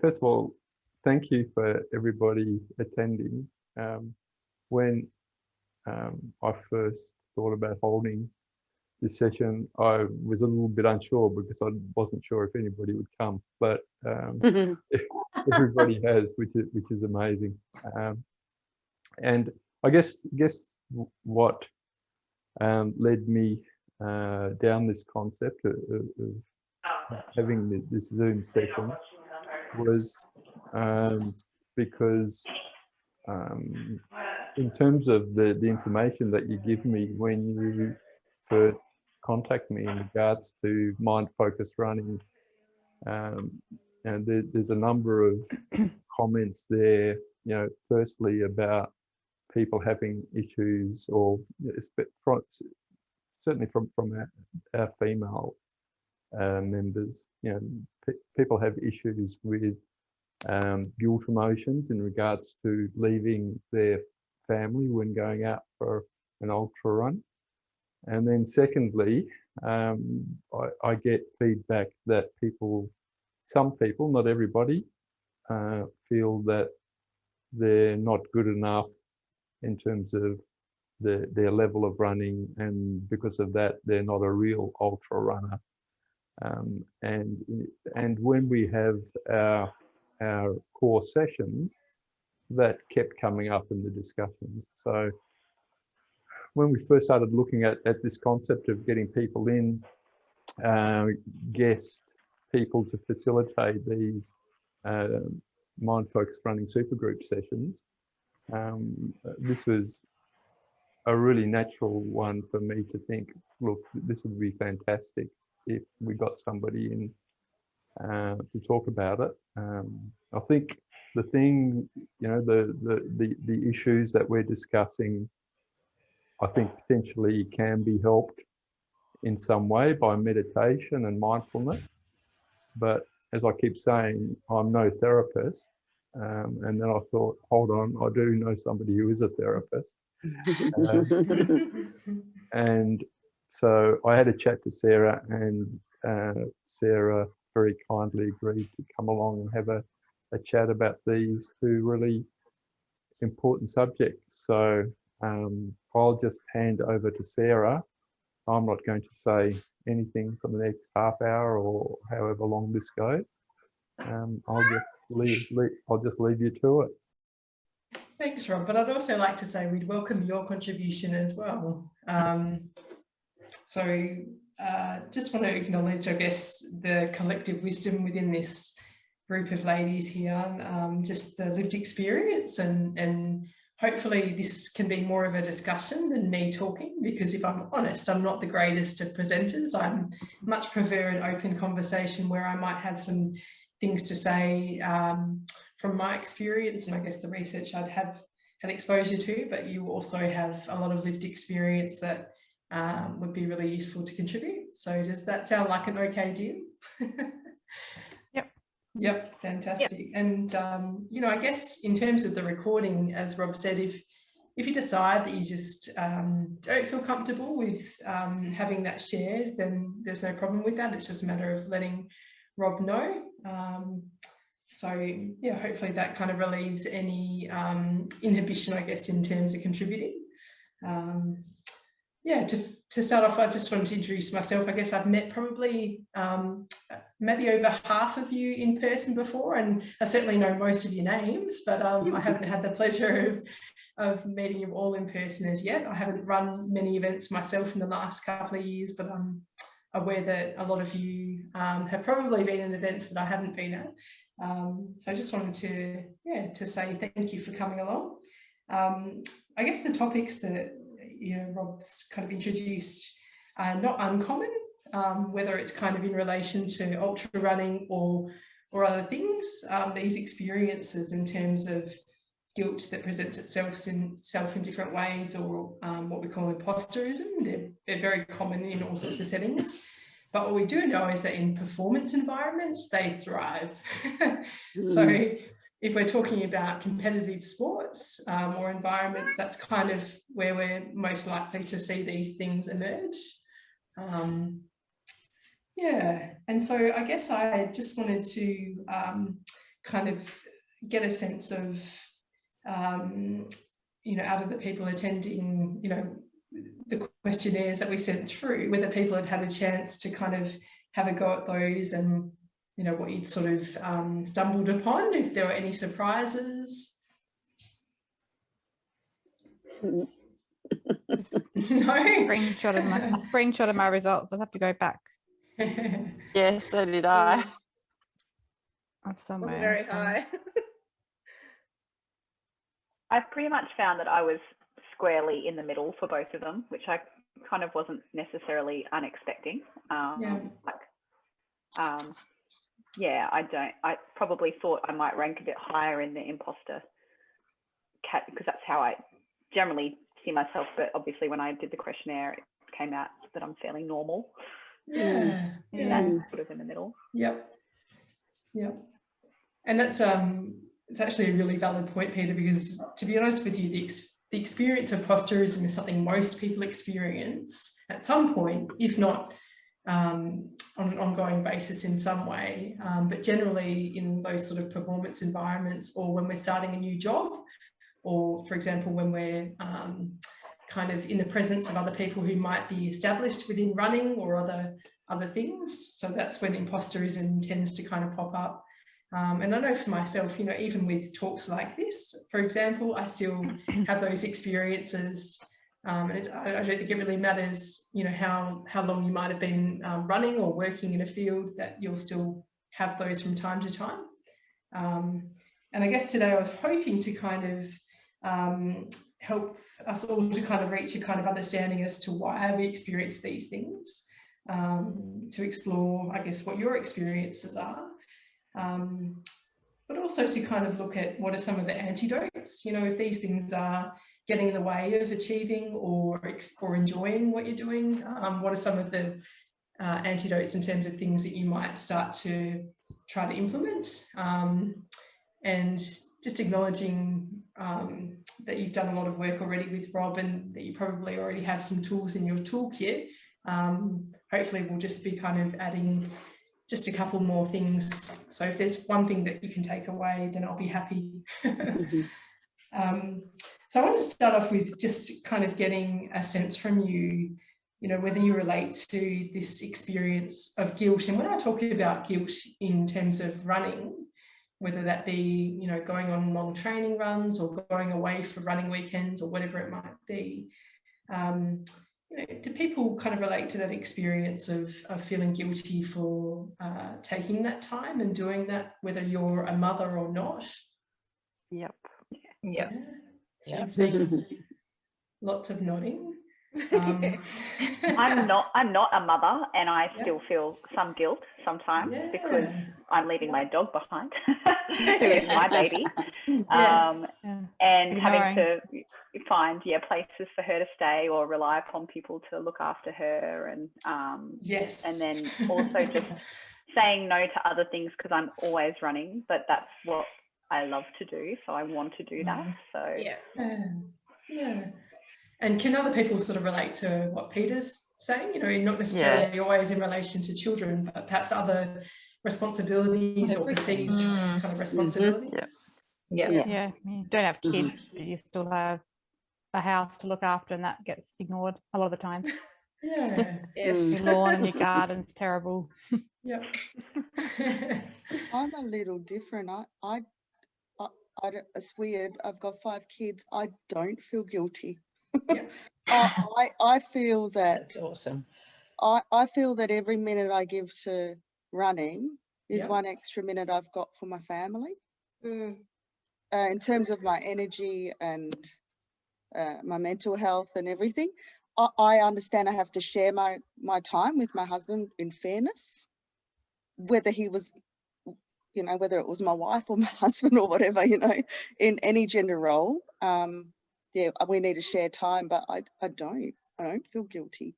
first of all, thank you for everybody attending. When I first thought about holding this session, I was a little bit unsure because I wasn't sure if anybody would come, but everybody has, which is amazing. And I guess what led me down this concept of having this Zoom session was because in terms of the information that you give me when you first contact me in regards to mind-focused running, and there's a number of comments there, firstly about people having issues, or certainly from our female members, people have issues with guilt emotions in regards to leaving their family when going out for an ultra run. And then secondly, I get feedback that some people, not everybody, feel that they're not good enough in terms of their level of running, and because of that, they're not a real ultra runner. And when we have our core sessions, that kept coming up in the discussions. So when we first started looking at this concept of getting people in, guest people to facilitate these mind-focused running supergroup sessions, this was a really natural one for me to think, look, this would be fantastic if we got somebody in to talk about it. I think the thing, the issues that we're discussing, I think potentially can be helped in some way by meditation and mindfulness. But as I keep saying, I'm no therapist. And then I thought, hold on, I do know somebody who is a therapist. And so I had a chat to Sarah, and Sarah very kindly agreed to come along and have a chat about these two really important subjects. So I'll just hand over to Sarah. I'm not going to say anything for the next half hour or however long this goes. I'll just leave you to it. Thanks, Rob. But I'd also like to say we'd welcome your contribution as well. Just want to acknowledge, I guess, the collective wisdom within this group of ladies here, just the lived experience, and hopefully this can be more of a discussion than me talking, because if I'm honest, I'm not the greatest of presenters. I much prefer an open conversation where I might have some things to say from my experience, and I guess the research I'd have had exposure to, but you also have a lot of lived experience that would be really useful to contribute. So does that sound like an okay deal? Yep, fantastic. Yep. And I guess in terms of the recording, as Rob said, if you decide that you just don't feel comfortable with having that shared, then there's no problem with that. It's just a matter of letting Rob know. Hopefully that kind of relieves any inhibition, I guess, in terms of contributing. To start off, I just wanted to introduce myself. I guess I've met probably maybe over half of you in person before, and I certainly know most of your names, but I haven't had the pleasure of meeting you all in person as yet. I haven't run many events myself in the last couple of years, but I'm aware that a lot of you have probably been in events that I haven't been at. So I just wanted to say thank you for coming along. I guess the topics that Rob's kind of introduced are not uncommon, whether it's kind of in relation to ultra running or other things. These experiences in terms of guilt that presents itself in different ways, or what we call imposterism, they're very common in all sorts of settings. But what we do know is that in performance environments, they thrive. So if we're talking about competitive sports or environments, that's kind of where we're most likely to see these things emerge. And so I guess I just wanted to kind of get a sense of, you know, out of the people attending, you know, the questionnaires that we sent through, whether people had had a chance to kind of have a go at those, and, you know, what you'd sort of stumbled upon, if there were any surprises. No. I screenshotted my results. I'll have to go back. Yes, so did I. Wasn't very high. I pretty much found that I was squarely in the middle for both of them, which I kind of wasn't necessarily unexpecting. Yeah, I probably thought I might rank a bit higher in the imposter cat, because that's how I generally see myself. But obviously when I did the questionnaire, it came out that I'm fairly normal. Yeah. That's sort of in the middle. Yep. And that's it's actually a really valid point, Peter, because to be honest with you, the experience of imposterism is something most people experience at some point, if not on an ongoing basis in some way, but generally in those sort of performance environments, or when we're starting a new job, or for example when we're kind of in the presence of other people who might be established within running or other things. So that's when imposterism tends to kind of pop up. And I know for myself, you know, even with talks like this, for example, I still have those experiences. And I don't think it really matters, you know, how long you might have been running or working in a field, that you'll still have those from time to time. And I guess today I was hoping to kind of help us all to kind of reach a kind of understanding as to why we experience these things, to explore, I guess, what your experiences are. But also to kind of look at what are some of the antidotes, you know, if these things are getting in the way of achieving or enjoying what you're doing, what are some of the antidotes in terms of things that you might start to try to implement, and just acknowledging that you've done a lot of work already with Rob, and that you probably already have some tools in your toolkit. Hopefully we'll just be kind of adding just a couple more things. So if there's one thing that you can take away, then I'll be happy. So I want to start off with just kind of getting a sense from you, you know, whether you relate to this experience of guilt. And when I talk about guilt in terms of running, whether that be, you know, going on long training runs or going away for running weekends or whatever it might be, you know, do people kind of relate to that experience of feeling guilty for taking that time and doing that, whether you're a mother or not? Yep. Yeah. Lots of nodding. I'm not a mother, and I still feel some guilt sometimes because I'm leaving my dog behind, who is my baby, and having to find places for her to stay or rely upon people to look after her, and and then also just saying no to other things because I'm always running, but that's what I love to do, so I want to do that. So yeah. And can other people sort of relate to what Peter's saying? You know, not necessarily always in relation to children, but perhaps other responsibilities or perceived kind of responsibilities. Yeah. You don't have kids, but you still have a house to look after, and that gets ignored a lot of the time. Your lawn and your garden's terrible. I'm a little different. I it's weird. I've got 5 kids. I don't feel guilty. I feel that. That's awesome. I feel that every minute I give to running is one extra minute I've got for my family. In terms of my energy and my mental health and everything, I understand I have to share my time with my husband in fairness, whether he was, you know, whether it was my wife or my husband or whatever, you know, in any gender role. We need to share time, but I don't feel guilty.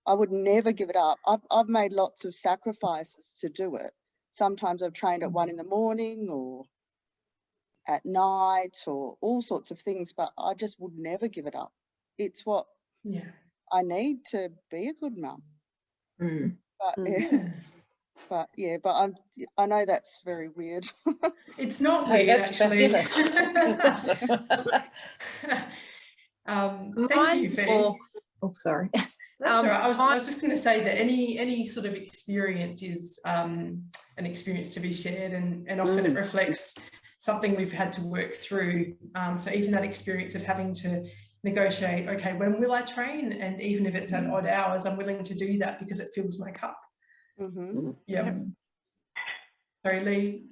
I would never give it up. I've made lots of sacrifices to do it. Sometimes I've trained at 1 a.m. or at night or all sorts of things, but I just would never give it up. It's what I need to be a good mum. But But yeah, but I know that's very weird. It's not weird, actually. Thank you, Fee. Oh, sorry. That's all right. I was just going to say that any sort of experience is an experience to be shared, and often it reflects something we've had to work through. So even that experience of having to negotiate, okay, when will I train? And even if it's at odd hours, I'm willing to do that because it fills my cup. Yeah. Sorry, Lee.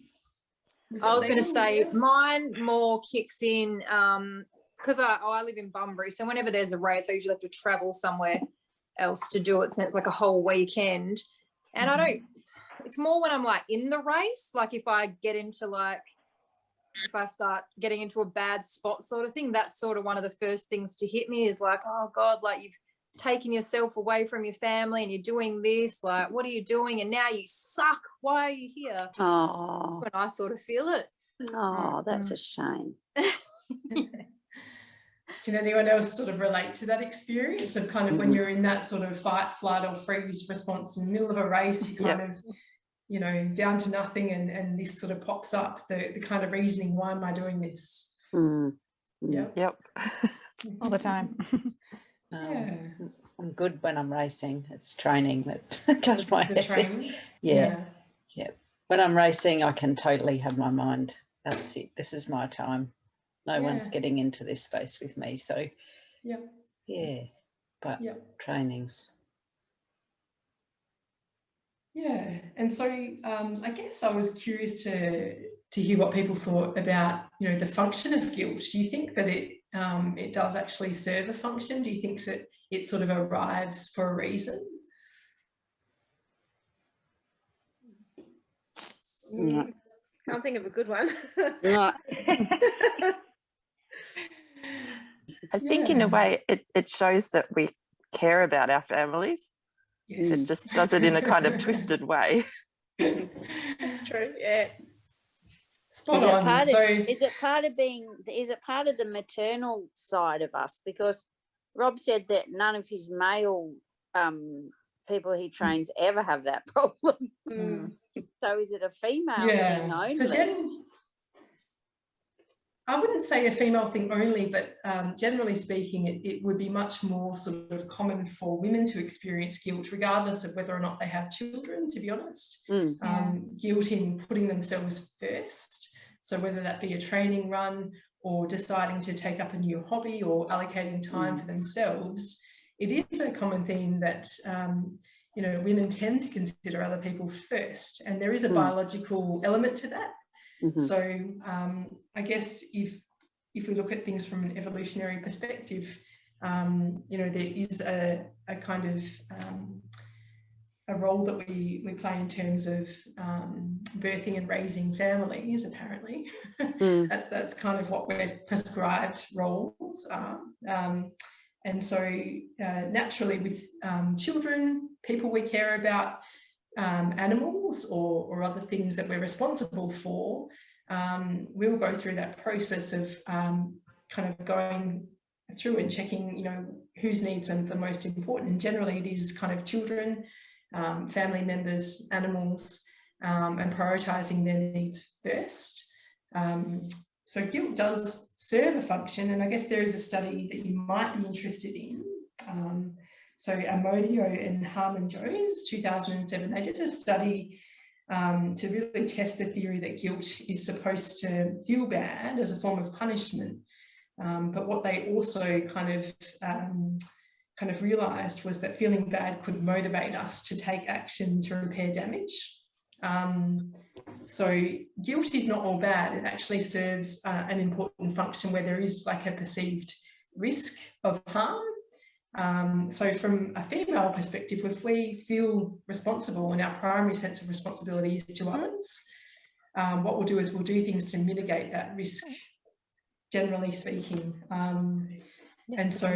I was going to say mine more kicks in because I live in Bunbury, so whenever there's a race, I usually have to travel somewhere else to do it, so it's like a whole weekend. And I don't, it's more when I'm like in the race, like if I get into if I start getting into a bad spot sort of thing, that's sort of one of the first things to hit me is like, oh God, like you've taken yourself away from your family and you're doing this, like what are you doing, and now you suck, why are you here? Oh, when I sort of feel it. Oh, that's a shame. Can anyone else sort of relate to that experience of kind of when you're in that sort of fight, flight or freeze response in the middle of a race, you kind of, you know, down to nothing, and this sort of pops up, the kind of reasoning, why am I doing this? Yep. All the time. I'm good when I'm racing. It's training that does my head. Training? Yeah. When I'm racing, I can totally have my mind, that's it, this is my time. No one's getting into this space with me. So, but trainings. Yeah, and so I guess I was curious to hear what people thought about, you know, the function of guilt. Do you think that it does actually serve a function? Do you think that it sort of arrives for a reason? Can't think of a good one. I think in a way it shows that we care about our families. Yes. It just does it in a kind of twisted way. That's true, yeah. Is it part of the maternal side of us? Because Rob said that none of his male people he trains ever have that problem. So is it a female thing only? So I wouldn't say a female thing only, but generally speaking, it would be much more sort of common for women to experience guilt, regardless of whether or not they have children, to be honest. Guilt in putting themselves first. So whether that be a training run or deciding to take up a new hobby or allocating time for themselves, it is a common theme that you know, women tend to consider other people first, and there is a biological element to that. So I guess if we look at things from an evolutionary perspective, you know, there is a kind of a role that we play in terms of birthing and raising families, apparently. That's kind of what we're prescribed roles are. And so naturally with children, people we care about, animals or other things that we're responsible for, we'll go through that process of kind of going through and checking, you know, whose needs are the most important. And generally it is kind of children, family members, animals, and prioritising their needs first. So guilt does serve a function, and I guess there is a study that you might be interested in. So Amodio and Harmon Jones, 2007, they did a study to really test the theory that guilt is supposed to feel bad as a form of punishment. But what they also kind of realised was that feeling bad could motivate us to take action to repair damage. So guilt is not all bad. It actually serves an important function where there is like a perceived risk of harm. So from a female perspective, if we feel responsible and our primary sense of responsibility is to others, what we'll do is we'll do things to mitigate that risk, generally speaking. And so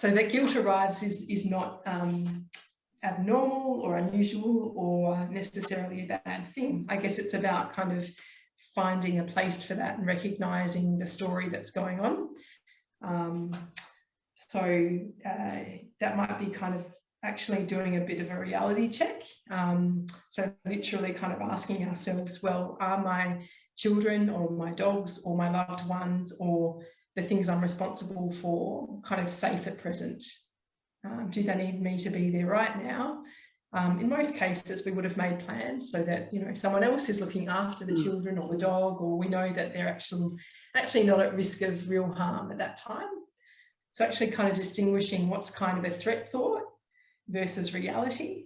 that guilt arrives is not abnormal or unusual or necessarily a bad thing. I guess it's about kind of finding a place for that and recognising the story that's going on. So that might be kind of actually doing a bit of a reality check. So literally kind of asking ourselves, well, are my children or my dogs or my loved ones or the things I'm responsible for kind of safe at present? Do they need me to be there right now? In most cases, we would have made plans so that, you know, someone else is looking after the children or the dog, or we know that they're actually not at risk of real harm at that time. So actually kind of distinguishing what's kind of a threat thought versus reality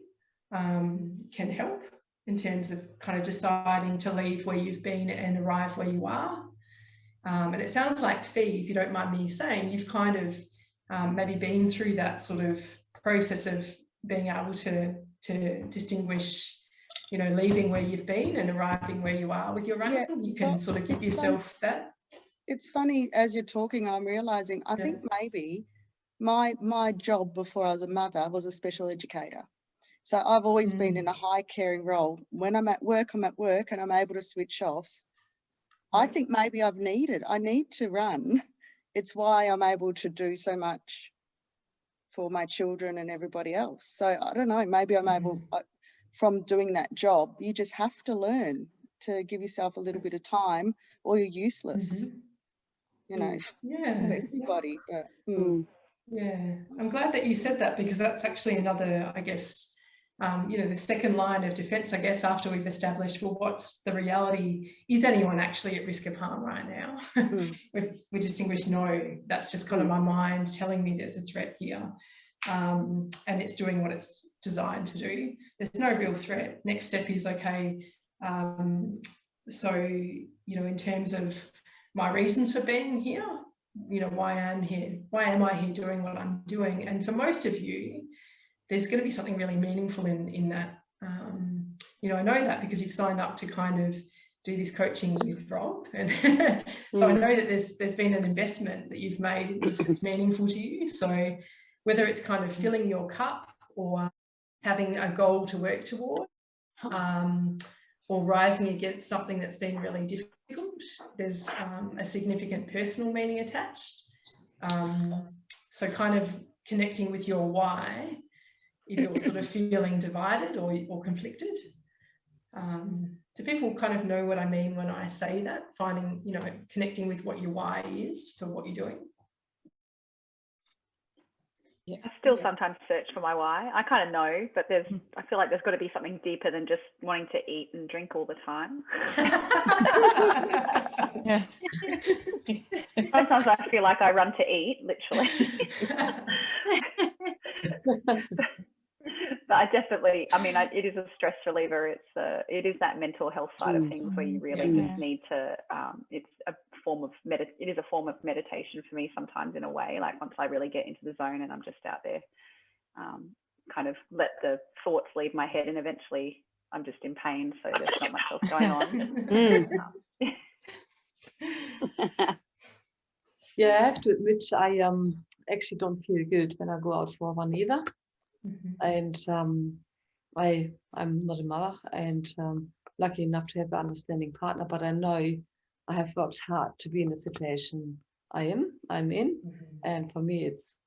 can help in terms of kind of deciding to leave where you've been and arrive where you are. And it sounds like, Fee, if you don't mind me saying, you've kind of maybe been through that sort of process of being able to distinguish, you know, leaving where you've been and arriving where you are with your running. Yeah, you can sort of give yourself that. It's funny, as you're talking, I'm realising, I think maybe my job before I was a mother was a special educator. So I've always been in a high caring role. When I'm at work and I'm able to switch off. I think maybe I need to run. It's why I'm able to do so much for my children and everybody else. So I don't know, maybe I'm able, from doing that job, you just have to learn to give yourself a little bit of time or you're useless. You know, for everybody. But, yeah, I'm glad that you said that, because that's actually another, I guess, you know, the second line of defence, I guess, after we've established, well, what's the reality? Is anyone actually at risk of harm right now? We distinguish, no, that's just kind of my mind telling me there's a threat here, and it's doing what it's designed to do. There's no real threat. Next step is, okay, so, you know, in terms of my reasons for being here, you know, why I'm here, why am I here doing what I'm doing? And for most of you, there's going to be something really meaningful in that. You know, I know that because you've signed up to kind of do this coaching with Rob, and so I know that there's been an investment that you've made that's meaningful to you. So whether it's kind of filling your cup or having a goal to work toward, or rising against something that's been really difficult, there's a significant personal meaning attached. So kind of connecting with your why if you're sort of feeling divided or conflicted. Do people kind of know what I mean when I say that? Finding, you know, connecting with what your why is for what you're doing. Yeah. I still sometimes search for my why. I kind of know, but I feel like there's got to be something deeper than just wanting to eat and drink all the time. Sometimes I feel like I run to eat, literally. But I definitely, I mean, it is a stress reliever. It is that mental health side of things where you really just need to, it is a form of meditation for me sometimes, in a way, like once I really get into the zone and I'm just out there, kind of let the thoughts leave my head, and eventually I'm just in pain, so there's not much else going on. Yeah, I have to admit, I actually don't feel good when I go out for a run either. And I'm not a mother, and lucky enough to have an understanding partner, but I know I have worked hard to be in the situation I'm in, and for me it's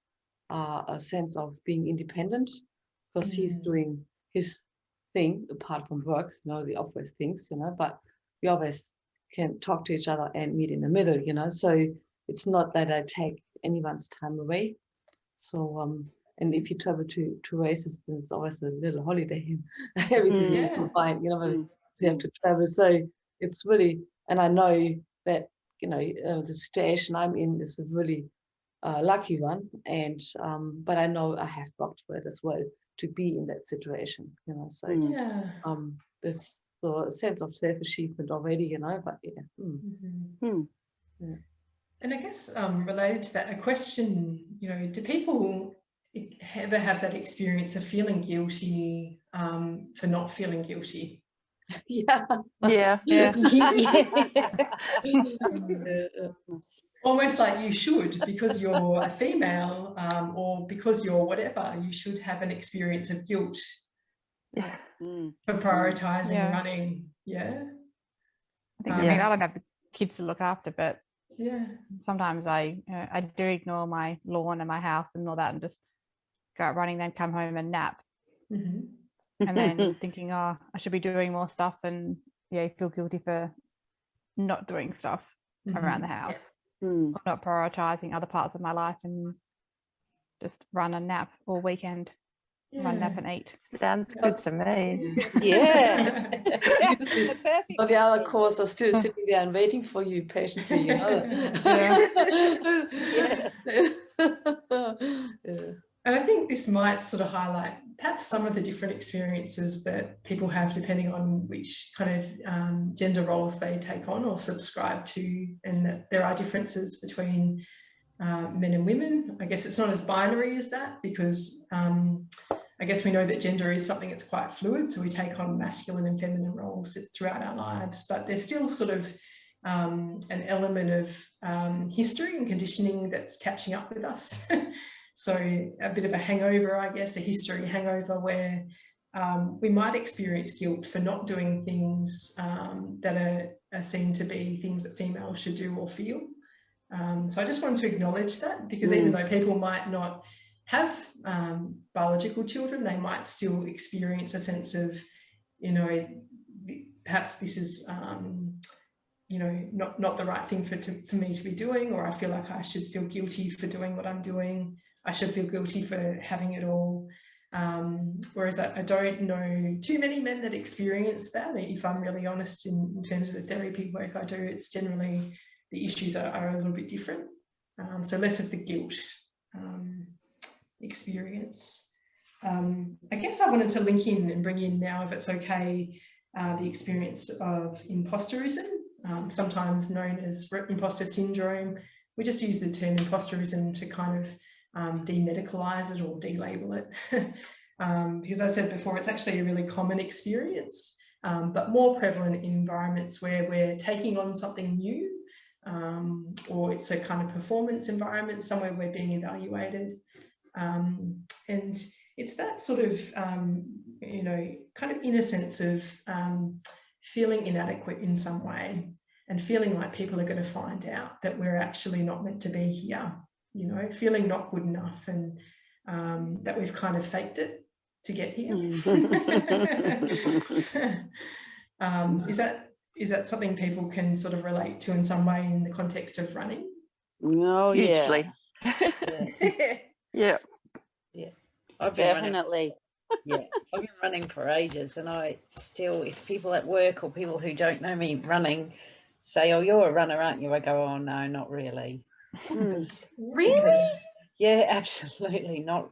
a sense of being independent, because he's doing his thing apart from work, you know, the obvious things, you know, but we always can talk to each other and meet in the middle, you know, so it's not that I take anyone's time away. So and if you travel to races, then it's always a little holiday. Everything is fine, you know, so you have to travel. So it's really, and I know that, you know, the situation I'm in is a really lucky one, and but I know I have worked for it as well to be in that situation, you know. So there's a sense of self-achievement already, you know. But yeah. And I guess related to that, a question, you know, do people ever have that experience of feeling guilty for not feeling guilty? Yeah. Almost like you should, because you're a female, or because you're whatever, you should have an experience of guilt for prioritising running. I think, I mean, I don't have the kids to look after, but sometimes I do ignore my lawn and my house and all that, and just go out running, then come home and nap. Mm-hmm. And then thinking, oh, I should be doing more stuff, and you feel guilty for not doing stuff around the house, or not prioritizing other parts of my life, and just run and nap all weekend. Run, nap and eat. Sounds good to me. Yeah. Perfect. But the other course are still sitting there and waiting for you patiently. And I think this might sort of highlight perhaps some of the different experiences that people have depending on which kind of gender roles they take on or subscribe to, and that there are differences between men and women. I guess it's not as binary as that, because I guess we know that gender is something that's quite fluid, so we take on masculine and feminine roles throughout our lives, but there's still sort of an element of history and conditioning that's catching up with us. So a bit of a hangover, I guess, a history hangover, where we might experience guilt for not doing things that are seen to be things that females should do or feel. So I just wanted to acknowledge that, because even though people might not have biological children, they might still experience a sense of, perhaps this is, not the right thing for me to be doing, or I feel like I should feel guilty for doing what I'm doing. I should feel guilty for having it all. Whereas I don't know too many men that experience that. If I'm really honest, in terms of the therapy work I do, it's generally the issues are a little bit different. So less of the guilt experience. I guess I wanted to link in and bring in now, if it's okay, the experience of imposterism, sometimes known as imposter syndrome. We just use the term imposterism to kind of demedicalize it or delabel it. Because I said before, it's actually a really common experience, but more prevalent in environments where we're taking on something new, or it's a kind of performance environment, somewhere we're being evaluated. And it's that sort of, kind of innocence of feeling inadequate in some way, and feeling like people are going to find out that we're actually not meant to be here, feeling not good enough, and that we've kind of faked it to get here. Is that something people can sort of relate to in some way in the context of running? Oh, hugely. Yeah. I've been definitely. I've been running for ages, and I still, if people at work or people who don't know me running say, "Oh, you're a runner, aren't you?" I go, "Oh no, not really." Really? Yeah, absolutely not.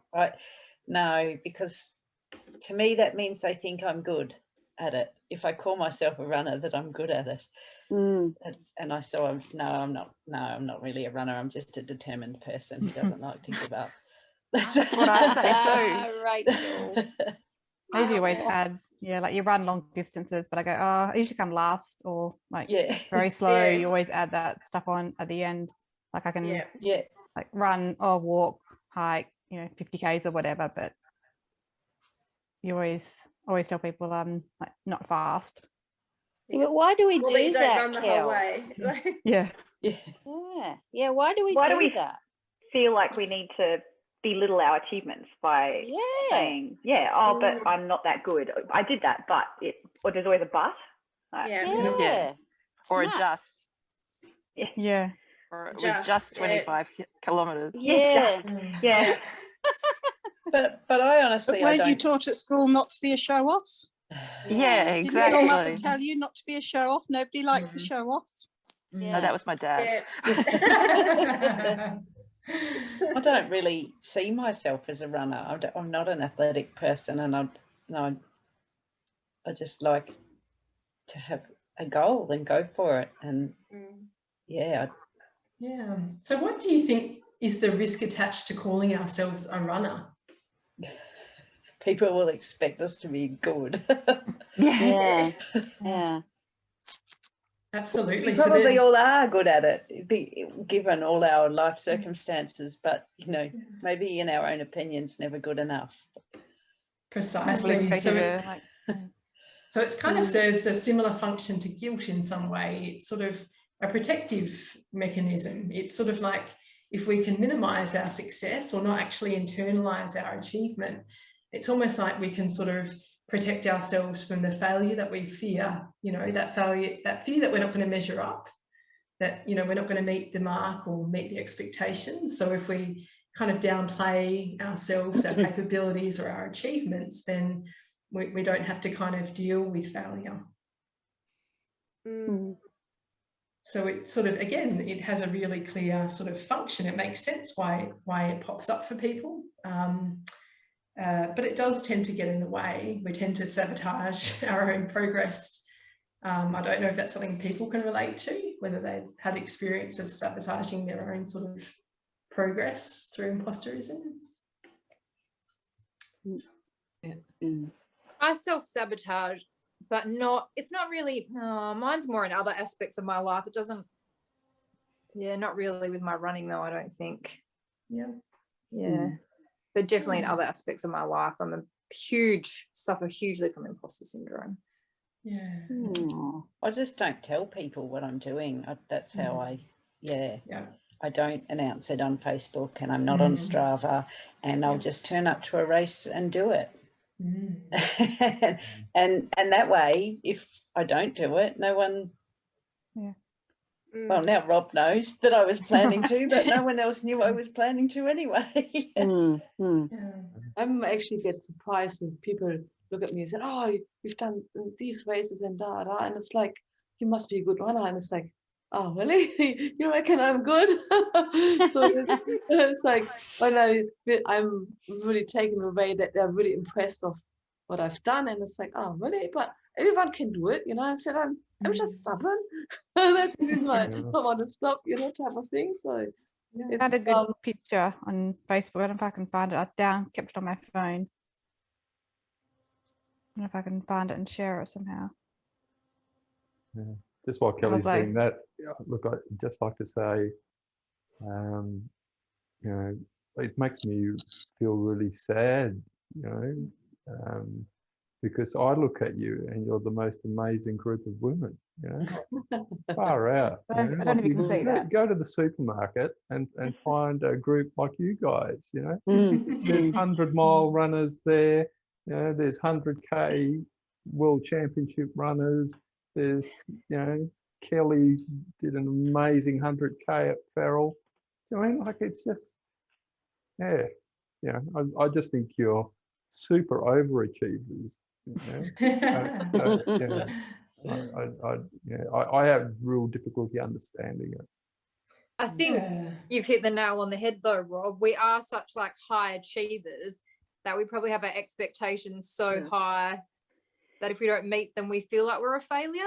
No, because to me that means they think I'm good at it. If I call myself a runner, that I'm good at it. And I'm not really a runner. I'm just a determined person who doesn't like to give up. That's what I say too. Rachel. I usually always add, like you run long distances, but I go, I usually come last, or like very slow. You always add that stuff on at the end. Like I can like run or walk, hike, 50 Ks or whatever, but you always tell people like not fast. But why do we do you that? Don't run the whole way. Yeah. Why do we do that? Feel like we need to belittle our achievements by saying, but I'm not that good. I did that, but or there's always a but. Or just. Yeah. Or it was just 25 kilometres. Yeah. But I honestly, but weren't you taught at school not to be a show off? Yeah, exactly. Didn't your mother tell you not to be a show off? Nobody likes a show off. No, that was my dad. I don't really see myself as a runner. I'm not an athletic person, and I just like to have a goal and go for it. And So what do you think is the risk attached to calling ourselves a runner? People will expect us to be good. Yeah. Absolutely. We probably all are good at it, given all our life circumstances, but maybe in our own opinions, never good enough. Precisely. So it's kind of serves a similar function to guilt in some way. It's sort of a protective mechanism. It's sort of like if we can minimize our success or not actually internalize our achievement, it's almost like we can sort of protect ourselves from the failure that we fear, that failure, that fear that we're not going to measure up, that, we're not going to meet the mark or meet the expectations. So if we kind of downplay ourselves, our capabilities or our achievements, then we don't have to kind of deal with failure. So it sort of, again, it has a really clear sort of function. It makes sense why it pops up for people. But it does tend to get in the way. We tend to sabotage our own progress. I don't know if that's something people can relate to, whether they've had experience of sabotaging their own sort of progress through imposterism. I self-sabotage, but it's not really, mine's more in other aspects of my life. It doesn't, not really with my running though, I don't think. But definitely in other aspects of my life. Suffer hugely from imposter syndrome. I just don't tell people what I'm doing. That's how I don't announce it on Facebook, and I'm not on Strava, and I'll just turn up to a race and do it. and that way, if I don't do it, no one well, now Rob knows that I was planning to, but no one else knew I was planning to anyway. I'm actually get surprised when people look at me and say, oh, you've done these races and da da, and it's like, you must be a good runner, and it's like, oh really? You reckon I'm good? So it's like when I'm really taken away that they're really impressed of what I've done, and it's like, oh really? But everyone can do it, I said I'm just stubborn. That's like, I want to stop, type of thing. So I had a good picture on Facebook. I don't know if I can find it. I kept it on my phone. I don't know if I can find it and share it somehow. Just while Kelly's doing that, look, I'd just like to say, it makes me feel really sad, because I look at you and you're the most amazing group of women, far out. I don't know if you can see that. Go to the supermarket and find a group like you guys, There's 100-mile runners there, there's 100K World Championship runners, there's, Kelly did an amazing 100K at Farrell. So, I mean, it's just, I just think you're super overachievers. I have real difficulty understanding it. I think you've hit the nail on the head though, Rob. We are such like high achievers that we probably have our expectations so high that if we don't meet them, we feel like we're a failure.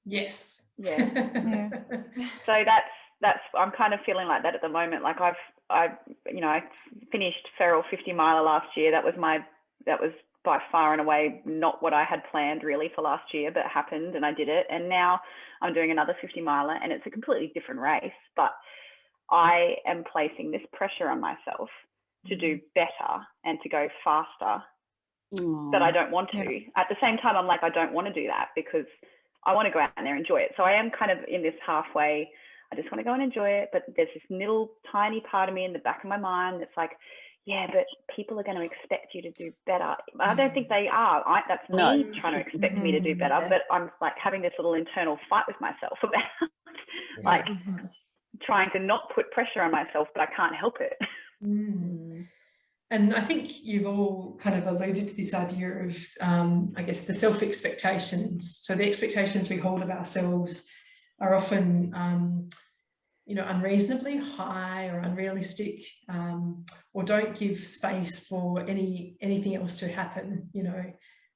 Yes. Yeah. So that's I'm kind of feeling like that at the moment. Like I finished Farrell 50 miler last year. That was by far and away not what I had planned really for last year, but it happened and I did it. And now I'm doing another 50 miler and it's a completely different race, but I am placing this pressure on myself to do better and to go faster that I don't want to. At the same time, I'm like, I don't want to do that because I want to go out there and enjoy it. So I am kind of in this halfway, I just want to go and enjoy it. But there's this little tiny part of me in the back of my mind that's like, yeah, but people are going to expect you to do better. I don't think they are. That's me trying to expect me to do better, but I'm like having this little internal fight with myself about like trying to not put pressure on myself, but I can't help it. And I think you've all kind of alluded to this idea of, I guess, the self-expectations. So the expectations we hold of ourselves are often, unreasonably high or unrealistic, or don't give space for anything else to happen,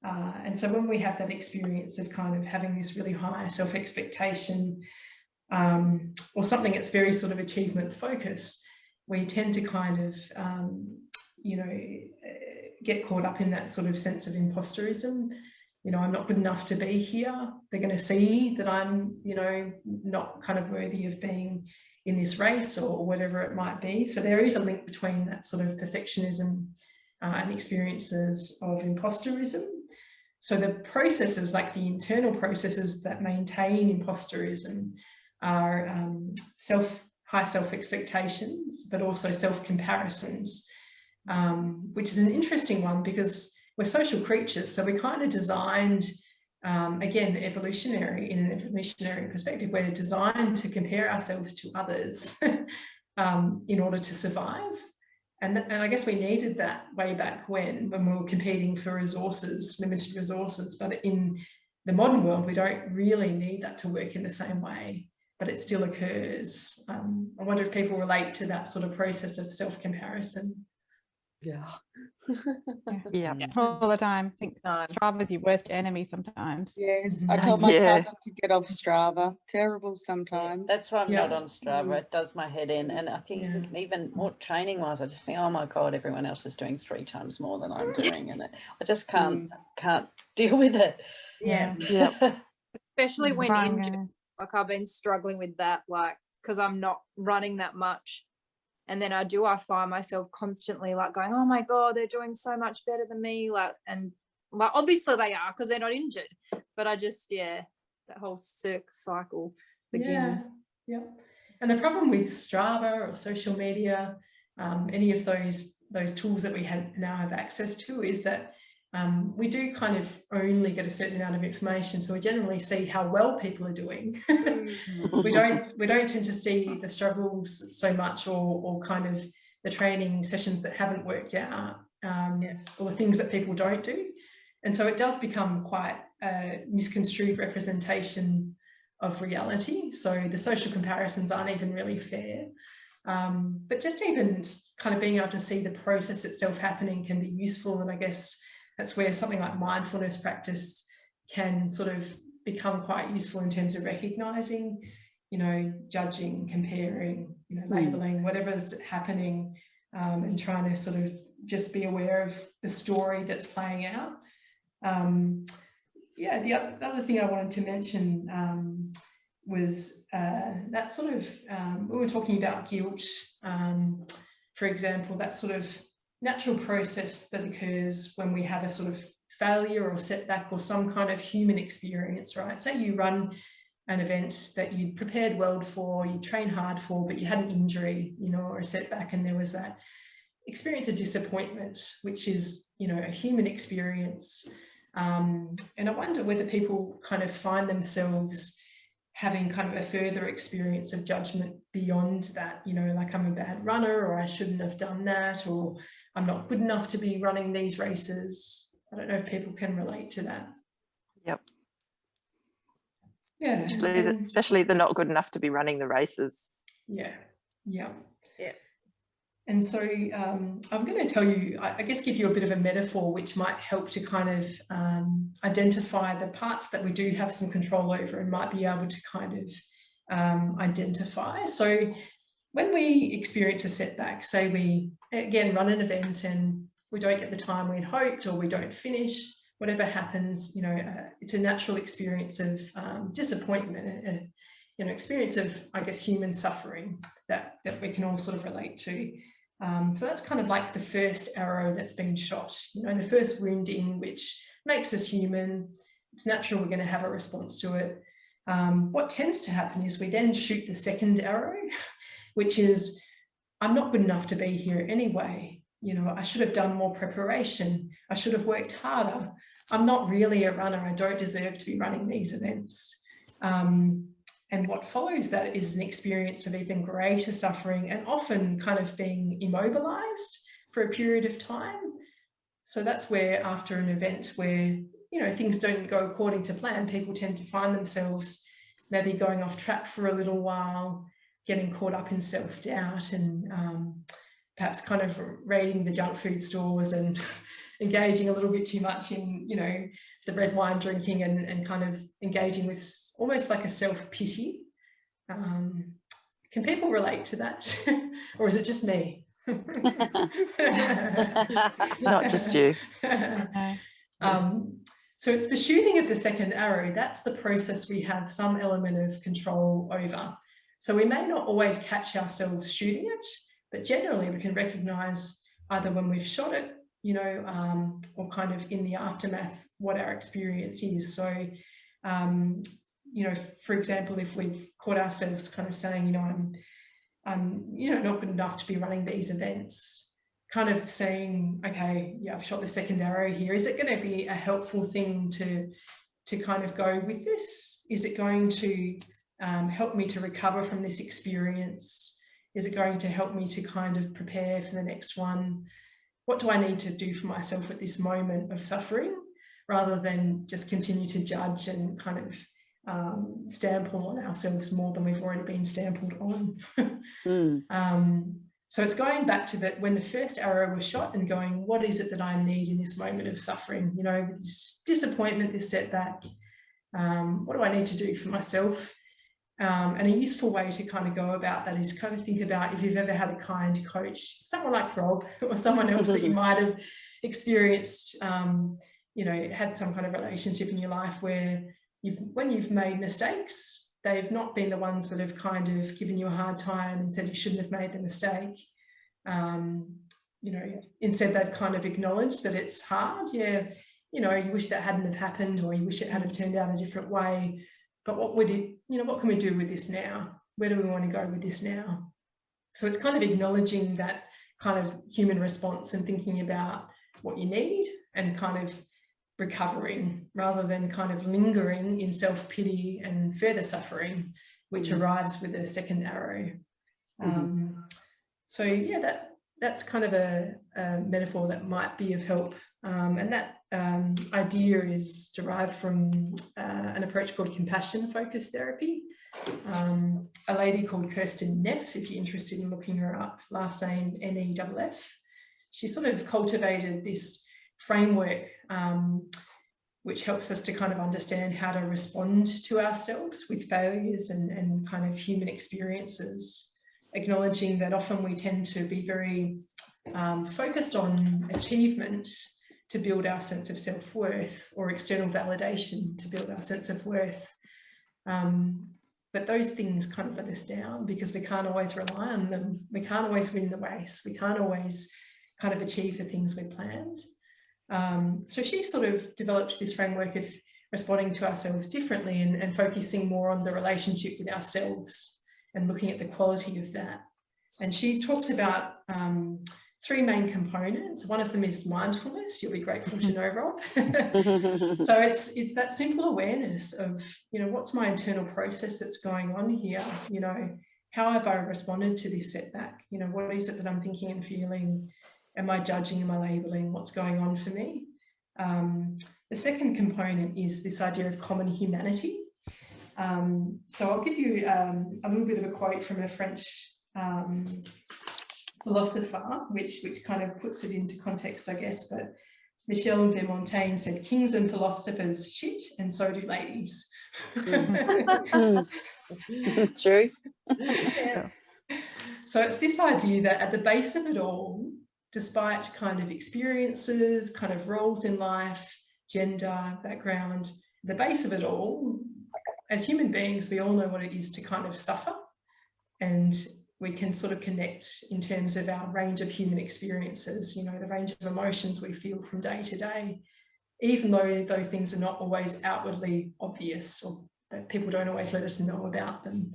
and so when we have that experience of kind of having this really high self-expectation, or something that's very sort of achievement focused, we tend to kind of, get caught up in that sort of sense of imposterism. I'm not good enough to be here. They're going to see that I'm, not kind of worthy of being in this race or whatever it might be. So there is a link between that sort of perfectionism and experiences of imposterism. So the processes, like the internal processes that maintain imposterism, are high self-expectations, but also self-comparisons, which is an interesting one because we're social creatures. So we're kind of designed, again, in an evolutionary perspective, we're designed to compare ourselves to others in order to survive. And I guess we needed that way back when we were competing for resources, limited resources. But in the modern world, we don't really need that to work in the same way, but it still occurs. I wonder if people relate to that sort of process of self-comparison. Yeah. Yeah, all the time. I think Strava's your worst enemy sometimes. Yes, I told my cousin to get off Strava. Terrible sometimes. Yeah, that's why I'm not on Strava. It does my head in. And I think even more training wise, I just think, oh my God, everyone else is doing 3 times more than I'm doing. And I just can't deal with it. Yeah. Especially when injured. Like I've been struggling with that, like, because I'm not running that much. And then I find myself constantly like going, oh my God, they're doing so much better than me. Like, and like, obviously they are because they're not injured, but I just, that whole cycle begins. Yeah. And the problem with Strava or social media, any of those tools that we now have access to, is that we do kind of only get a certain amount of information. So we generally see how well people are doing. we don't tend to see the struggles so much, or kind of the training sessions that haven't worked out, or the things that people don't do. And so it does become quite a misconstrued representation of reality. So the social comparisons aren't even really fair. But just even kind of being able to see the process itself happening can be useful. And I guess that's where something like mindfulness practice can sort of become quite useful in terms of recognizing, judging, comparing, labeling, whatever's happening, and trying to sort of just be aware of the story that's playing out. The other thing I wanted to mention was that sort of, we were talking about guilt, for example, that sort of natural process that occurs when we have a sort of failure or setback or some kind of human experience, right? Say you run an event that you prepared well for, you train hard for, but you had an injury, or a setback, and there was that experience of disappointment, which is, a human experience. And I wonder whether people kind of find themselves having kind of a further experience of judgment beyond that, like I'm a bad runner, or I shouldn't have done that, or I'm not good enough to be running these races. I don't know if people can relate to that. Yep. Yeah. Especially the not good enough to be running the races. Yeah. And so I'm going to tell you, I guess, give you a bit of a metaphor which might help to kind of identify the parts that we do have some control over and might be able to kind of identify. So when we experience a setback, say we, again, run an event and we don't get the time we'd hoped, or we don't finish, whatever happens, it's a natural experience of disappointment, an experience of, I guess, human suffering that we can all sort of relate to. So that's kind of like the first arrow that's been shot, the first wound in, which makes us human. It's natural we're going to have a response to it. What tends to happen is we then shoot the second arrow, which is, I'm not good enough to be here anyway. I should have done more preparation. I should have worked harder. I'm not really a runner. I don't deserve to be running these events. And what follows that is an experience of even greater suffering, and often kind of being immobilized for a period of time. So that's where, after an event where, things don't go according to plan, people tend to find themselves maybe going off track for a little while, getting caught up in self-doubt, and perhaps kind of raiding the junk food stores and engaging a little bit too much in, the red wine drinking, and kind of engaging with almost like a self-pity. Can people relate to that? Or is it just me? Not just you. So it's the shooting of the second arrow. That's the process we have some element of control over. So we may not always catch ourselves shooting it, but generally we can recognize either when we've shot it, or kind of in the aftermath, what our experience is. So, for example, if we've caught ourselves kind of saying, you know, not good enough to be running these events. Kind of saying, okay, yeah, I've shot the second arrow here. Is it going to be a helpful thing to kind of go with this? Is it going to help me to recover from this experience? Is it going to help me to kind of prepare for the next one? What do I need to do for myself at this moment of suffering, rather than just continue to judge and kind of stample on ourselves more than we've already been stampled on. So it's going back to that, when the first arrow was shot, and going, what is it that I need in this moment of suffering? You know, this disappointment, this setback, what do I need to do for myself? And a useful way to kind of go about that is kind of think about if you've ever had a kind coach, someone like Rob or someone else that you might have experienced, you know, had some kind of relationship in your life where when you've made mistakes, they've not been the ones that have kind of given you a hard time and said you shouldn't have made the mistake. You know, instead they've kind of acknowledged that it's hard. Yeah, you know, you wish that hadn't have happened, or you wish it had have turned out a different way. But what would it, you know, what can we do with this now? Where do we want to go with this now? So it's kind of acknowledging that kind of human response and thinking about what you need and kind of recovering, rather than kind of lingering in self-pity and further suffering, which arrives with a second arrow. So yeah, that's kind of a metaphor that might be of help. And that idea is derived from an approach called compassion-focused therapy. A lady called Kirsten Neff, if you're interested in looking her up, last name Neff. She sort of cultivated this framework which helps us to kind of understand how to respond to ourselves with failures and kind of human experiences, acknowledging that often we tend to be very focused on achievement to build our sense of self-worth, or external validation to build our sense of worth. But those things kind of let us down because we can't always rely on them. We can't always win the race. We can't always kind of achieve the things we planned. So she sort of developed this framework of responding to ourselves differently and focusing more on the relationship with ourselves and looking at the quality of that. And she talks about three main components. One of them is mindfulness. You'll be grateful to know, Rob. So it's that simple awareness of, you know, what's my internal process that's going on here? You know, how have I responded to this setback? You know, what is it that I'm thinking and feeling? Am I judging? Am I labeling? What's going on for me? The second component is this idea of common humanity. So I'll give you a little bit of a quote from a French philosopher, which kind of puts it into context, I guess. But Michel de Montaigne said, "Kings and philosophers shit, and so do ladies." True. Yeah. So it's this idea that at the base of it all, despite kind of experiences, kind of roles in life, gender, background, the base of it all, as human beings, we all know what it is to kind of suffer, and we can sort of connect in terms of our range of human experiences, you know, the range of emotions we feel from day to day, even though those things are not always outwardly obvious, or that people don't always let us know about them.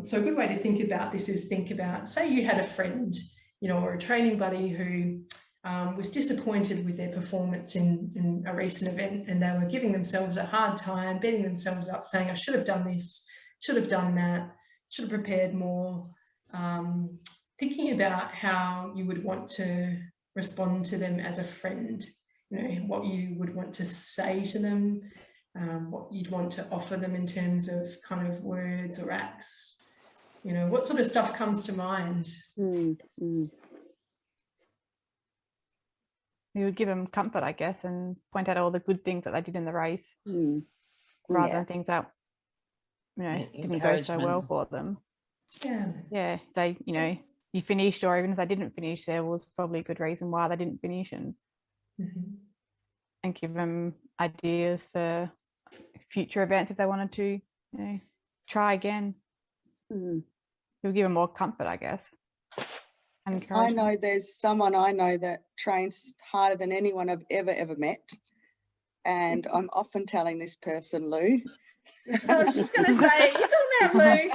So a good way to think about this is think about, say you had a friend, you know, or a training buddy who was disappointed with their performance in a recent event, and they were giving themselves a hard time, beating themselves up, saying, I should have done this, should have done that, should have prepared more. Thinking about how you would want to respond to them as a friend, you know, what you would want to say to them, what you'd want to offer them in terms of kind of words or acts, you know, what sort of stuff comes to mind? You would give them comfort, I guess, and point out all the good things that they did in the race, rather than things that, you know, didn't go so well for them. Yeah, they, you know, you finished, or even if they didn't finish, there was probably a good reason why they didn't finish, and and give them ideas for future events if they wanted to, you know, try again. You'll give them more comfort, I guess. I know there's someone I know that trains harder than anyone I've ever met, and I'm often telling this person, Lou, I was just going to say, you're talking about Lou.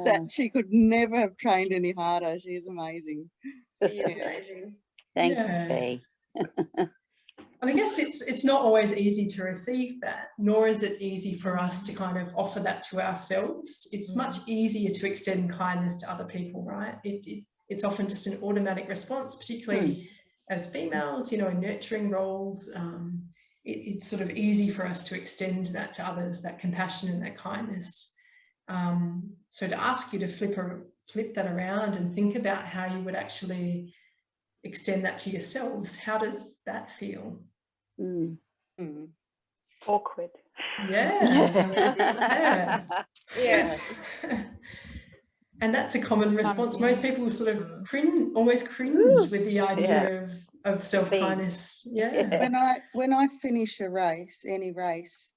That she could never have trained any harder. She is amazing. She is amazing. Thank you, Fee. And I guess it's not always easy to receive that, nor is it easy for us to kind of offer that to ourselves. It's much easier to extend kindness to other people, right? It's often just an automatic response, particularly as females, you know, in nurturing roles. It's sort of easy for us to extend that to others, that compassion and that kindness. So to ask you to flip that around and think about how you would actually extend that to yourselves, how does that feel? Awkward. Yeah. Yeah. And that's a common response. Most people sort of almost cringe with the idea of self-kindness. Yeah. When I finish a race, any race,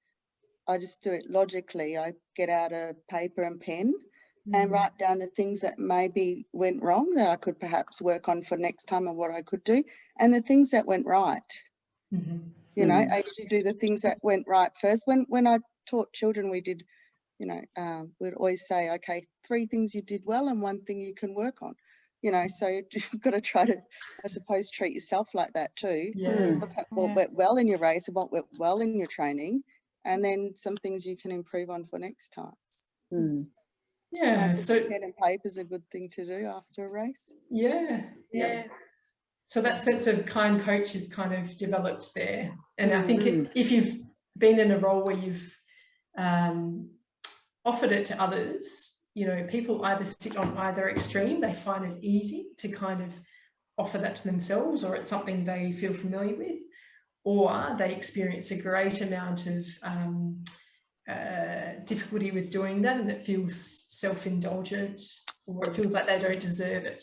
I just do it logically. I get out a paper and pen and write down the things that maybe went wrong that I could perhaps work on for next time and what I could do, and the things that went right. You know, I usually do the things that went right first. When I taught children, we did, you know, we'd always say, okay, 3 things you did well and 1 thing you can work on. You know, so you've got to try to, I suppose, treat yourself like that too. Look at what went well in your race and what went well in your training, and then some things you can improve on for next time. Yeah, so pen and paper is a good thing to do after a race. Yeah. So that sense of kind coach is kind of developed there. And I think if you've been in a role where you've offered it to others, you know, people either sit on either extreme, they find it easy to kind of offer that to themselves, or it's something they feel familiar with, or they experience a great amount of difficulty with doing that, and it feels self-indulgent, or it feels like they don't deserve it.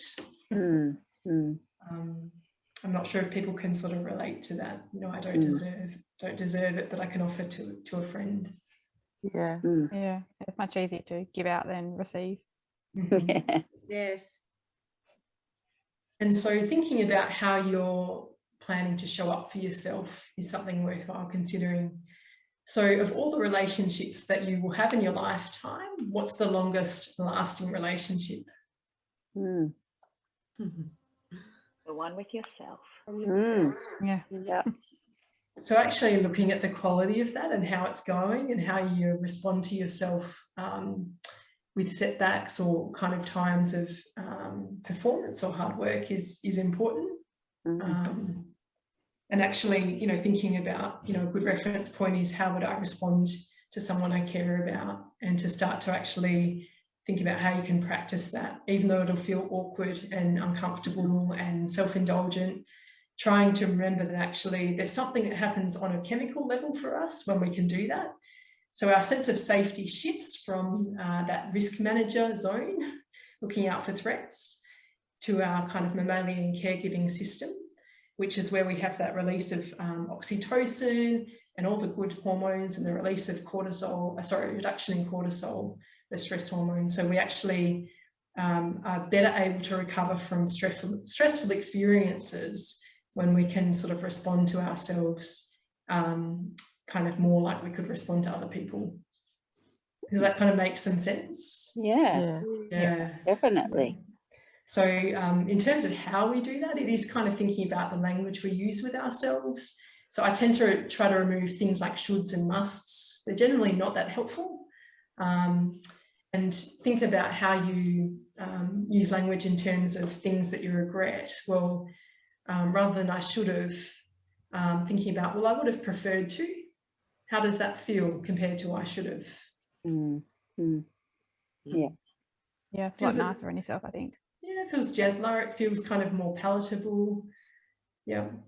I'm not sure if people can sort of relate to that. You know, I don't deserve it, but I can offer to a friend. Yeah, it's much easier to give out than receive. Yes. And so thinking about how you're planning to show up for yourself is something worthwhile considering. So of all the relationships that you will have in your lifetime, what's the longest lasting relationship? The one with yourself. Yeah. So actually looking at the quality of that and how it's going and how you respond to yourself with setbacks or kind of times of performance or hard work is important. And actually, you know, thinking about, you know, a good reference point is how would I respond to someone I care about, and to start to actually think about how you can practice that, even though it'll feel awkward and uncomfortable and self-indulgent, trying to remember that actually there's something that happens on a chemical level for us when we can do that. So our sense of safety shifts from that risk manager zone, looking out for threats, to our kind of mammalian caregiving system, which is where we have that release of oxytocin and all the good hormones, and the release of reduction in cortisol, the stress hormone. So we actually are better able to recover from stressful experiences when we can sort of respond to ourselves kind of more like we could respond to other people. Does that kind of make some sense? Yeah, definitely. So in terms of how we do that, it is kind of thinking about the language we use with ourselves. So I tend to try to remove things like shoulds and musts. They're generally not that helpful. And think about how you use language in terms of things that you regret. Well, rather than I should have, thinking about, well, I would have preferred to. How does that feel compared to I should have? Yeah, it's a lot nicer on yourself, I think. Yeah, it feels gentler. It feels kind of more palatable. And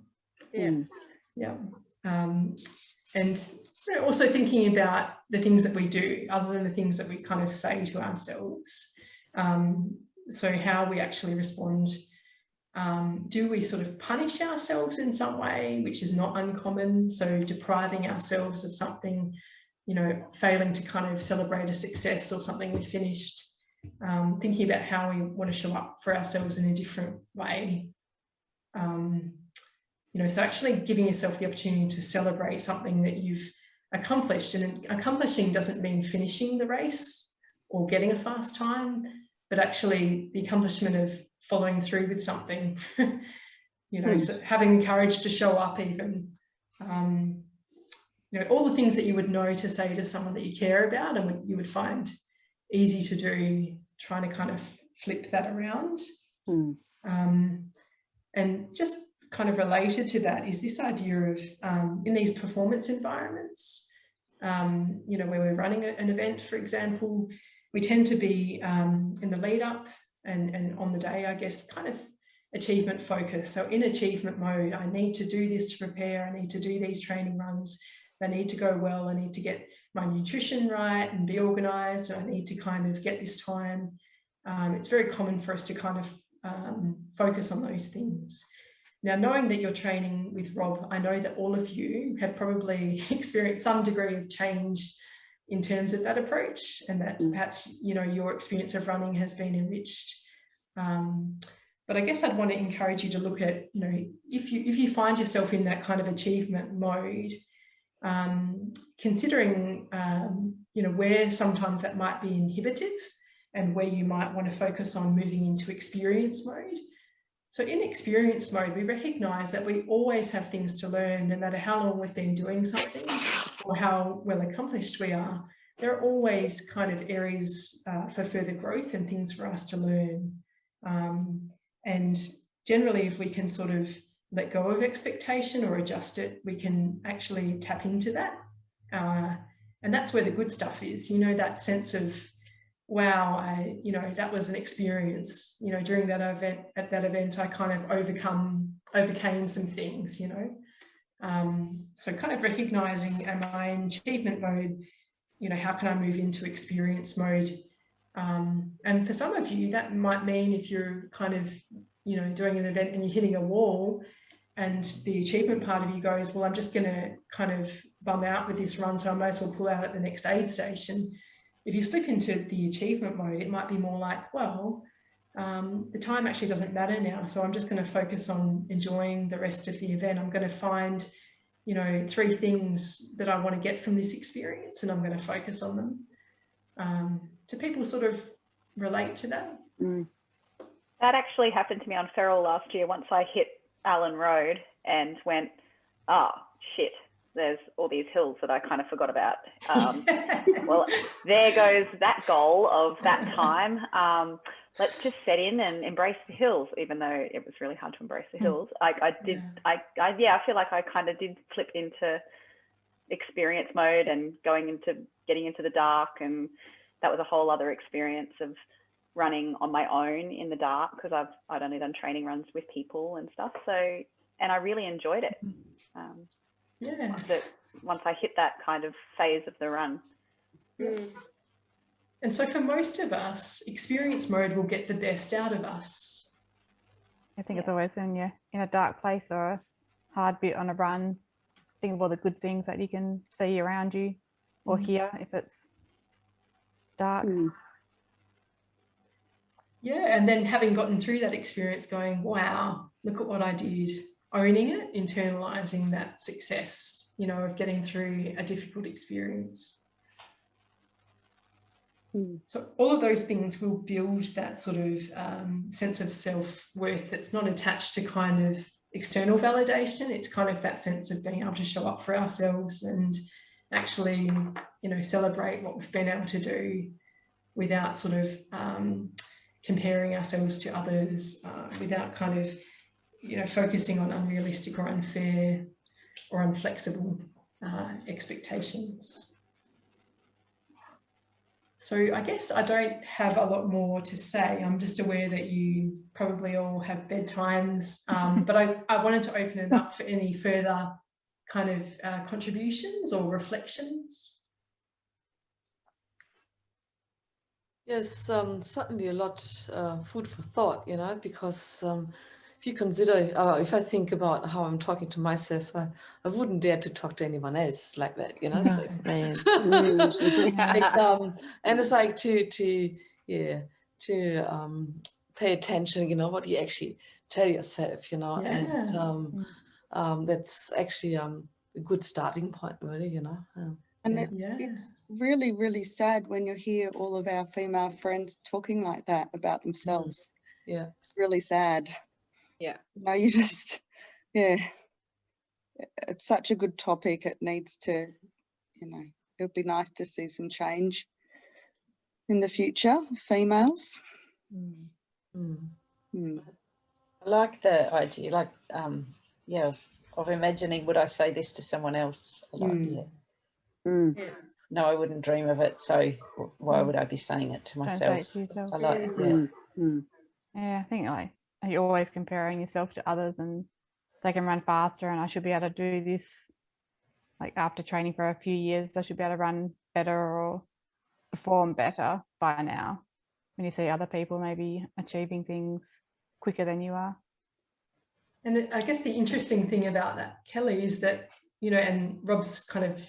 also thinking about the things that we do other than the things that we kind of say to ourselves. So how we actually respond. Do we sort of punish ourselves in some way, which is not uncommon? So depriving ourselves of something, you know, failing to kind of celebrate a success or something we finished. Thinking about how we want to show up for ourselves in a different way. You know, so actually giving yourself the opportunity to celebrate something that you've accomplished. And accomplishing doesn't mean finishing the race or getting a fast time, but actually the accomplishment of following through with something. You know, so having the courage to show up even, you know, all the things that you would know to say to someone that you care about and you would find easy to do, trying to kind of flip that around. And just kind of related to that is this idea of in these performance environments, you know, where we're running an event, for example, we tend to be in the lead up and on the day, I guess, kind of achievement focused. So in achievement mode, I need to do this to prepare, I need to do these training runs, they need to go well, I need to get my nutrition right and be organized, and I need to kind of get this time. It's very common for us to kind of focus on those things. Now, knowing that you're training with Rob, I know that all of you have probably experienced some degree of change in terms of that approach, and that perhaps, you know, your experience of running has been enriched. But I guess I'd want to encourage you to look at, you know, if you find yourself in that kind of achievement mode, considering, you know, where sometimes that might be inhibitive and where you might want to focus on moving into experience mode. So in experience mode, we recognise that we always have things to learn, no matter how long we've been doing something or how well accomplished we are. There are always kind of areas for further growth and things for us to learn. And generally, if we can sort of let go of expectation or adjust it, we can actually tap into that. And that's where the good stuff is, you know, that sense of, wow, you know, that was an experience, you know, during that event, at that event, I kind of overcame some things, you know. So kind of recognising, am I in achievement mode? You know, how can I move into experience mode? And for some of you, that might mean if you're kind of, you know, doing an event and you're hitting a wall and the achievement part of you goes, well, I'm just going to kind of bum out with this run, so I may as well pull out at the next aid station. If you slip into the achievement mode, it might be more like, well, the time actually doesn't matter now, so I'm just going to focus on enjoying the rest of the event. I'm going to find, you know, 3 things that I want to get from this experience, and I'm going to focus on them. Do people sort of relate to that? That actually happened to me on Farrell last year. Once I hit Allen Road and went, oh, shit, there's all these hills that I kind of forgot about. Well, there goes that goal of that time. Let's just set in and embrace the hills, even though it was really hard to embrace the hills. I feel like I kind of did flip into experience mode and getting into the dark, and that was a whole other experience of running on my own in the dark, because I'd only done training runs with people and stuff. So, and I really enjoyed it. Once I hit that kind of phase of the run. And so for most of us, experience mode will get the best out of us. I think it's always when you're in a dark place or a hard bit on a run, think of all the good things that you can see around you or hear if it's dark. Yeah, and then having gotten through that experience going, wow, look at what I did, owning it, internalising that success, you know, of getting through a difficult experience. So all of those things will build that sort of sense of self-worth that's not attached to kind of external validation. It's kind of that sense of being able to show up for ourselves and actually, you know, celebrate what we've been able to do without sort of comparing ourselves to others, without kind of, you know, focusing on unrealistic or unfair or unflexible expectations. So I guess I don't have a lot more to say. I'm just aware that you probably all have bedtimes, but I wanted to open it up for any further kind of contributions or reflections. Yes, certainly a lot food for thought, you know, because if you consider, if I think about how I'm talking to myself, I wouldn't dare to talk to anyone else like that, you know. And it's like to pay attention, you know, what you actually tell yourself, you know, and that's actually good starting point, really, you know. And it's really, really sad when you hear all of our female friends talking like that about themselves. Yeah. It's really sad. Yeah. You know, you just, yeah. It's such a good topic. It needs to, you know, it would be nice to see some change in the future, females. I like the idea, like, yeah, of imagining, would I say this to someone else? I like, no, I wouldn't dream of it, so why would I be saying it to myself? Don't say it to yourself. I like, Yeah, I think like you're always comparing yourself to others, and they can run faster, and I should be able to do this. Like after training for a few years, I should be able to run better or perform better by now. When you see other people maybe achieving things quicker than you are. And I guess the interesting thing about that, Kelly, is that, you know, and Rob's kind of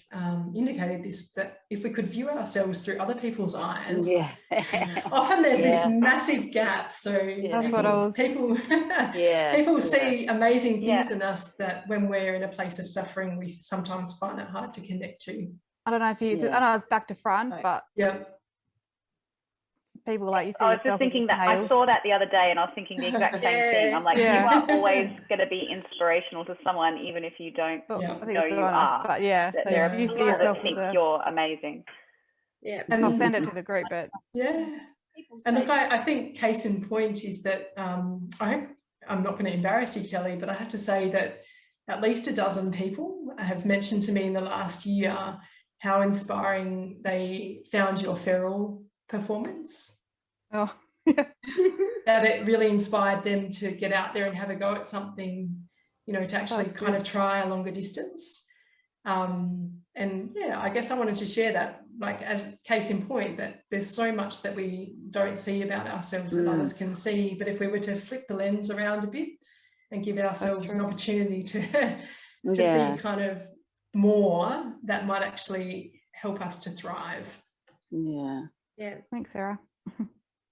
indicated this, that if we could view ourselves through other people's eyes, often there's this massive gap. So people see amazing things in us that when we're in a place of suffering, we sometimes find it hard to connect to. I don't know if you, I know it's back to front, but people like you see. I was just thinking that I saw that the other day, and I was thinking the exact same thing. I'm like, you are always going to be inspirational to someone, even if you don't know you are. But yeah, that there are you see people yourself that think you're amazing. Yeah, and I'll send it to the group. But and look, I think case in point is that I hope I'm not going to embarrass you, Kelly, but I have to say that at least a dozen people have mentioned to me in the last year how inspiring they found your Farrell performance. Oh, that it really inspired them to get out there and have a go at something, you know, to actually kind of try a longer distance. And yeah, I guess I wanted to share that, like, as case in point, that there's so much that we don't see about ourselves that others can see. But if we were to flip the lens around a bit and give ourselves an opportunity to see kind of more, that might actually help us to thrive. Yeah. Thanks, Sarah.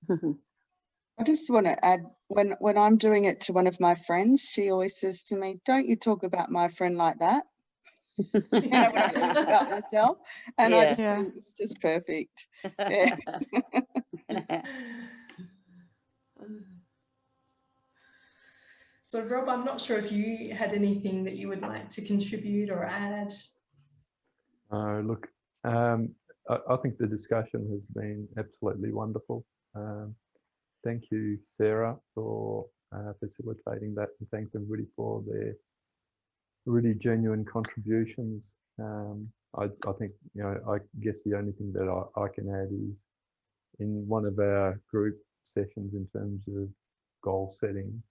I just want to add, when I'm doing it to one of my friends, she always says to me, "Don't you talk about my friend like that." You know, when I talk about myself, and I just think it's just perfect. Yeah. So Rob, I'm not sure if you had anything that you would like to contribute or add. Look, I think the discussion has been absolutely wonderful. Thank you, Sarah, for facilitating that, and thanks everybody for their really genuine contributions. I think, you know, I guess the only thing that I can add is in one of our group sessions in terms of goal setting,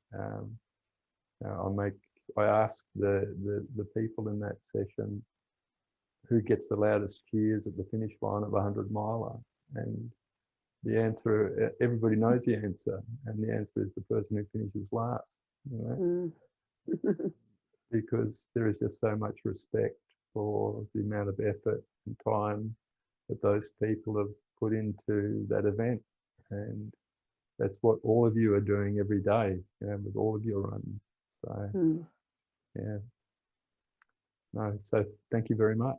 I ask the people in that session who gets the loudest cheers at the finish line of a 100-miler, and the answer, everybody knows the answer, and the answer is the person who finishes last, you know? Because there is just so much respect for the amount of effort and time that those people have put into that event, and that's what all of you are doing every day, you know, with all of your runs. So yeah, no, so thank you very much.